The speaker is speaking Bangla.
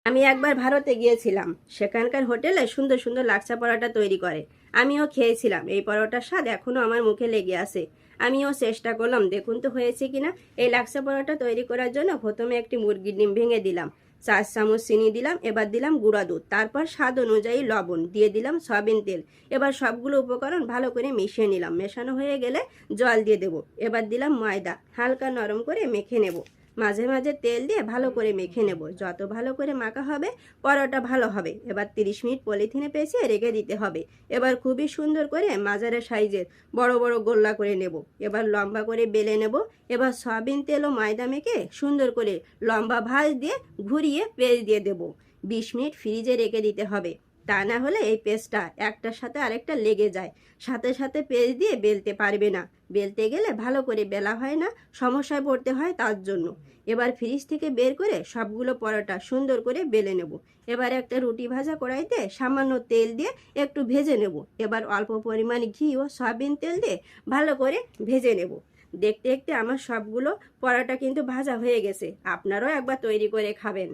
আমি একবার ভারতে গিয়েছিলাম। সেখানকার হোটেলে সুন্দর সুন্দর লাচ্ছা পরোটা তৈরি করে। আমিও খেয়েছিলাম। এই পরোটার স্বাদ এখনো আমার মুখে লেগে আছে। আমিও চেষ্টা করলাম, দেখুন তো হয়েছে কিনা। এই লাচ্ছা পরোটা তৈরি করার জন্য প্রথমে একটি মুরগির ডিম ভেঙে দিলাম, 4 চামচ চিনি দিলাম, এবার দিলাম গুঁড়া দুধ, তারপর স্বাদ অনুযায়ী লবণ দিয়ে দিলাম, সয়াবিন তেল। এবার সবগুলো উপকরণ ভালো করে মিশিয়ে নিলাম। মেশানো হয়ে গেলে জল দিয়ে দেবো। এবার দিলাম ময়দা, হালকা নরম করে মেখে নেব। মাঝে মাঝে তেল দিয়ে ভালো করে মেখে নেব। যত ভালো করে মাখা হবে পরোটা ভালো হবে। এবার 30 মিনিট পলিথিনে পেঁচিয়ে রেখে দিতে হবে। এবার খুবই সুন্দর করে মাঝারি সাইজের বড় বড় গোল্লা করে নেব। এবার লম্বা করে বেলে নেব। এবার সয়াবিন তেল ও ময়দা মেখে সুন্দর করে লম্বা ভাঁজ দিয়ে ঘুরিয়ে পেঁচ দিয়ে দেব। 20 মিনিট ফ্রিজে রেখে দিতে হবে। তা না হলে এই পেস্টটা একটার সাথে আরেকটা লেগে যায়। সাথে সাথে পেঁচ দিয়ে বেলতে পারবে না। বেলতে গেলে ভালো করে বেলা হয় না, সমস্যায় পড়তে হয় তার জন্য। এবার ফ্রিজ থেকে বের করে সবগুলো পরোটা সুন্দর করে বেলে নেব। এবার একটা রুটি ভাজা কড়াইতে সামান্য তেল দিয়ে একটু ভেজে নেব। এবার অল্প পরিমাণ ঘি ও সয়াবিন তেল দিয়ে ভালো করে ভেজে নেব। দেখতে দেখতে আমার সবগুলো পরোটা কিন্তু ভাজা হয়ে গেছে। আপনারাও একবার তৈরি করে খাবেন।